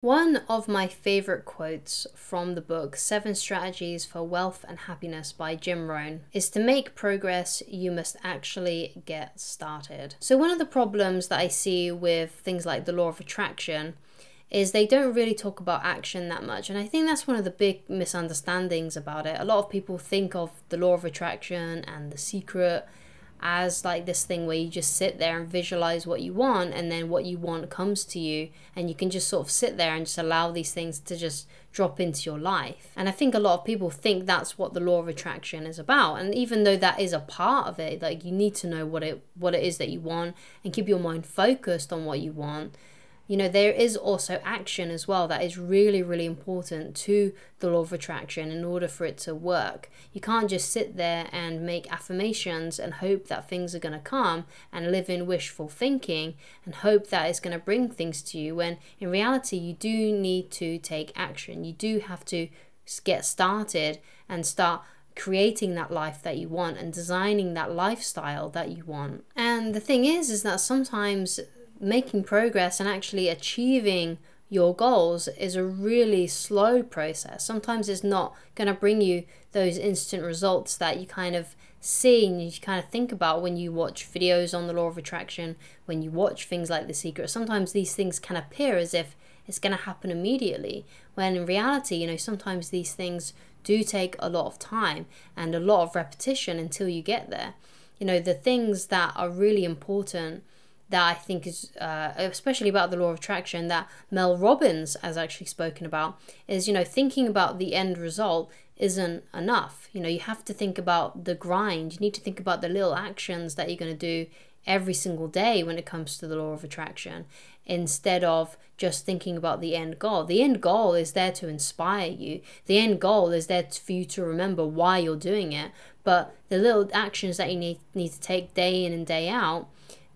One of my favorite quotes from the book, Seven Strategies for Wealth and Happiness by Jim Rohn, is to make progress, you must actually get started. So one of the problems that I see with things like the law of attraction is they don't really talk about action that much. And I think that's one of the big misunderstandings about it. A lot of people think of the law of attraction and The Secret as like this thing where you just sit there and visualize what you want, and then what you want comes to you, and you can just sort of sit there and just allow these things to just drop into your life. And I think a lot of people think that's what the law of attraction is about. And even though that is a part of it, like, you need to know what it is that you want and keep your mind focused on what you want. You know, there is also action as well that is really, really important to the law of attraction in order for it to work. You can't just sit there and make affirmations and hope that things are going to come and live in wishful thinking and hope that it's going to bring things to you, when in reality you do need to take action. You do have to get started and start creating that life that you want and designing that lifestyle that you want. And the thing is that sometimes making progress and actually achieving your goals is a really slow process. Sometimes it's not going to bring you those instant results that you kind of see and you kind of think about when you watch videos on the law of attraction, when you watch things like The Secret. Sometimes these things can appear as if it's going to happen immediately, when in reality, you know, sometimes these things do take a lot of time and a lot of repetition until you get there. You know, the things that are really important that I think is, especially about the law of attraction, that Mel Robbins has actually spoken about, is, you know, thinking about the end result isn't enough. You know, you have to think about the grind. You need to think about the little actions that you're going to do every single day when it comes to the law of attraction, instead of just thinking about the end goal. The end goal is there to inspire you. The end goal is there for you to remember why you're doing it. But the little actions that you need to take day in and day out,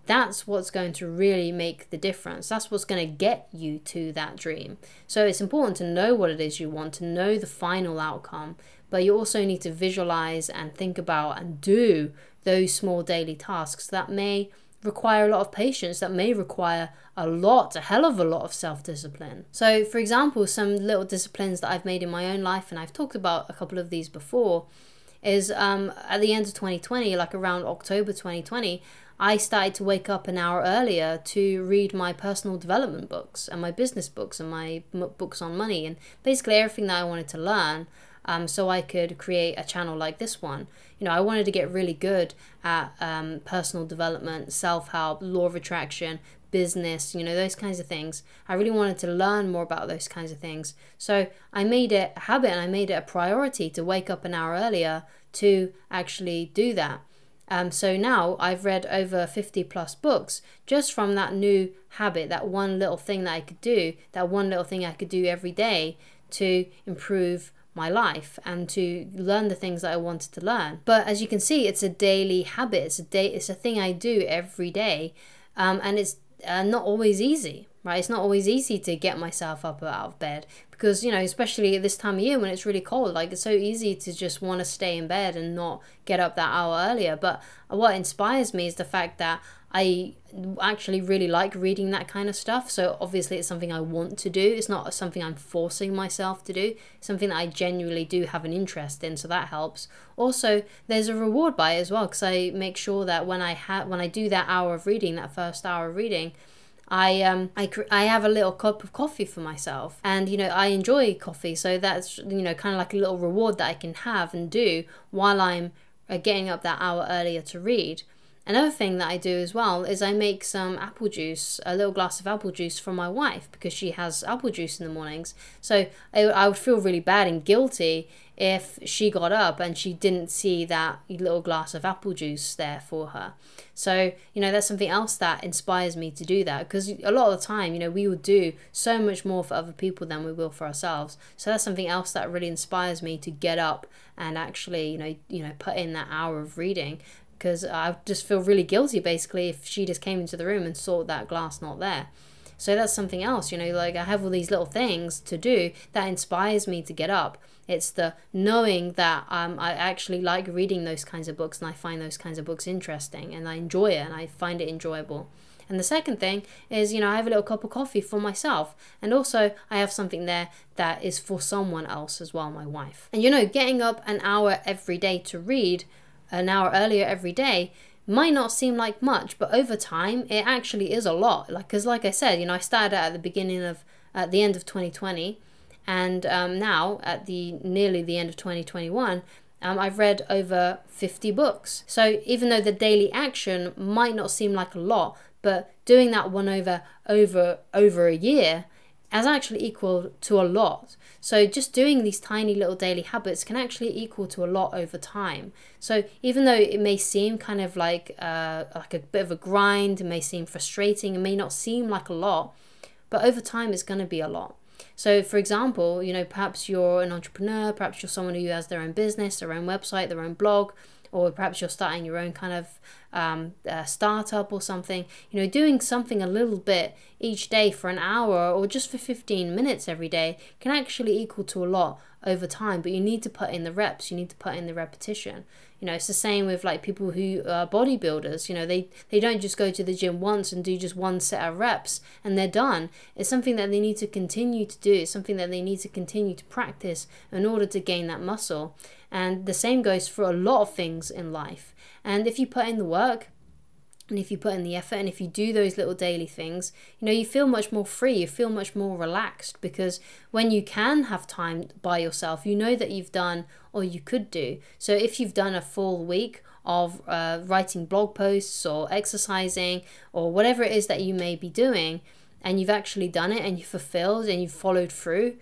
that's what's going to really make the difference. That's what's going to get you to that dream. So it's important to know what it is you want, to know the final outcome, but you also need to visualize and think about and do those small daily tasks that may require a lot of patience, that may require a hell of a lot of self-discipline. So for example, some little disciplines that I've made in my own life, and I've talked about a couple of these before, is at the end of 2020, like around October 2020, I started to wake up an hour earlier to read my personal development books and my business books and my books on money and basically everything that I wanted to learn, so I could create a channel like this one. You know, I wanted to get really good at personal development, self-help, law of attraction, business, you know, those kinds of things. I really wanted to learn more about those kinds of things. So I made it a habit and I made it a priority to wake up an hour earlier to actually do that. So now I've read over 50 plus books just from that new habit, that one little thing that I could do, that one little thing I could do every day to improve my life and to learn the things that I wanted to learn. But as you can see, it's a daily habit. It's a thing I do every day, and it's not always easy. Right? It's not always easy to get myself up out of bed because, you know, especially at this time of year when it's really cold, like it's so easy to just want to stay in bed and not get up that hour earlier. But what inspires me is the fact that I actually really like reading that kind of stuff. So obviously it's something I want to do. It's not something I'm forcing myself to do. It's something that I genuinely do have an interest in, so that helps. Also, there's a reward by it as well, because I make sure that when I do that hour of reading, that first hour of reading, I have a little cup of coffee for myself, and you know, I enjoy coffee, so that's, you know, kind of like a little reward that I can have and do while I'm getting up that hour earlier to read. Another thing that I do as well is I make some apple juice, a little glass of apple juice for my wife, because she has apple juice in the mornings. So I would feel really bad and guilty if she got up and she didn't see that little glass of apple juice there for her. So, you know, that's something else that inspires me to do that, because a lot of the time, you know, we will do so much more for other people than we will for ourselves. So that's something else that really inspires me to get up and actually, you know, put in that hour of reading, because I just feel really guilty basically if she just came into the room and saw that glass not there. So that's something else, you know, like I have all these little things to do that inspires me to get up. It's the knowing that I actually like reading those kinds of books and I find those kinds of books interesting and I enjoy it and I find it enjoyable. And the second thing is, I have a little cup of coffee for myself. And also I have something there that is for someone else as well, my wife. And getting up an hour every day to read, an hour earlier every day, might not seem like much, but over time it actually is a lot. Because like I said, I started out at the end of 2020, and now at nearly the end of 2021, I've read over 50 books. So even though the daily action might not seem like a lot, but doing that one over a year has actually equal to a lot. So just doing these tiny little daily habits can actually equal to a lot over time. So even though it may seem kind of like a bit of a grind, it may seem frustrating, it may not seem like a lot, but over time it's going to be a lot. So for example, perhaps you're an entrepreneur, perhaps you're someone who has their own business, their own website, their own blog, or perhaps you're starting your own kind of startup or something. Doing something a little bit each day for an hour or just for 15 minutes every day can actually equal to a lot over time, but you need to put in the reps, you need to put in the repetition. It's the same with like people who are bodybuilders. They don't just go to the gym once and do just one set of reps and they're done. It's something that they need to continue to do. It's something that they need to continue to practice in order to gain that muscle. And the same goes for a lot of things in life. And if you put in the work, and if you put in the effort, and if you do those little daily things, you feel much more free, you feel much more relaxed, because when you can have time by yourself, you know that you've done all you could do. So if you've done a full week of writing blog posts or exercising or whatever it is that you may be doing, and you've actually done it and you've fulfilled and you've followed through,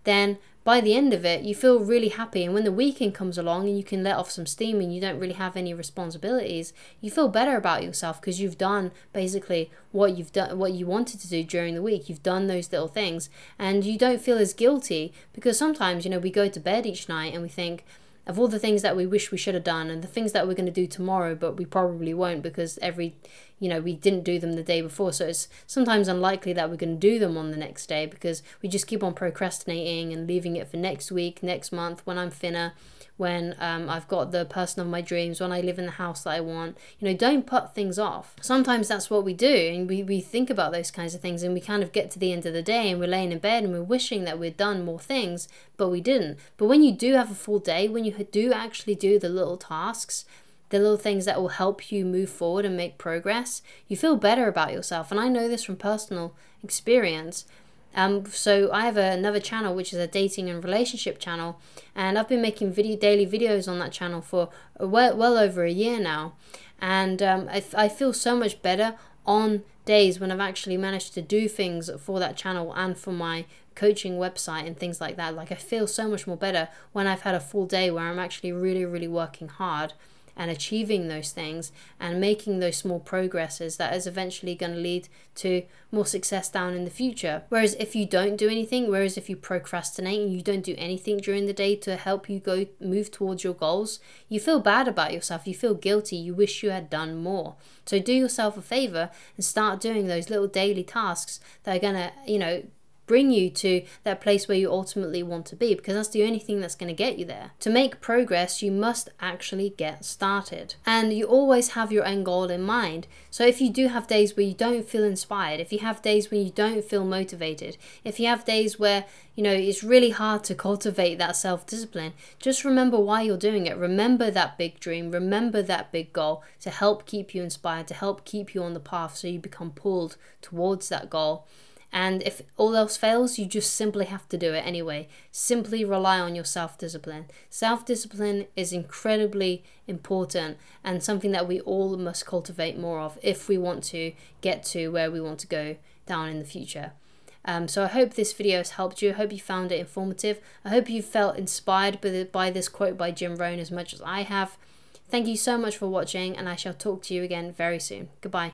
then by the end of it, you feel really happy. And when the weekend comes along and you can let off some steam and you don't really have any responsibilities, you feel better about yourself because you've done basically what you wanted to do during the week. You've done those little things and you don't feel as guilty, because sometimes, we go to bed each night and we think of all the things that we wish we should have done and the things that we're going to do tomorrow, but we probably won't because we didn't do them the day before. So it's sometimes unlikely that we're going to do them on the next day because we just keep on procrastinating and leaving it for next week, next month, when I'm thinner, when I've got the person of my dreams, when I live in the house that I want. Don't put things off. Sometimes that's what we do, and we think about those kinds of things and we kind of get to the end of the day and we're laying in bed and we're wishing that we'd done more things, but we didn't. But when you do have a full day, when you do actually do the little tasks, the little things that will help you move forward and make progress, you feel better about yourself. And I know this from personal experience. So I have another channel, which is a dating and relationship channel, and I've been making daily videos on that channel for well over a year now. And I feel so much better on days when I've actually managed to do things for that channel and for my coaching website and things like that. Like, I feel so much more better when I've had a full day where I'm actually really, really working hard and achieving those things and making those small progresses that is eventually going to lead to more success down in the future. Whereas if you don't do anything, if you procrastinate and you don't do anything during the day to help you move towards your goals, you feel bad about yourself, you feel guilty, you wish you had done more. So do yourself a favor and start doing those little daily tasks that are going to, bring you to that place where you ultimately want to be, because that's the only thing that's going to get you there. To make progress, you must actually get started. And you always have your end goal in mind. So if you do have days where you don't feel inspired, if you have days when you don't feel motivated, if you have days where, it's really hard to cultivate that self-discipline, just remember why you're doing it. Remember that big dream, remember that big goal to help keep you inspired, to help keep you on the path so you become pulled towards that goal. And if all else fails, you just simply have to do it anyway. Simply rely on your self-discipline. Self-discipline is incredibly important and something that we all must cultivate more of if we want to get to where we want to go down in the future. So I hope this video has helped you. I hope you found it informative. I hope you felt inspired by this quote by Jim Rohn as much as I have. Thank you so much for watching, and I shall talk to you again very soon. Goodbye.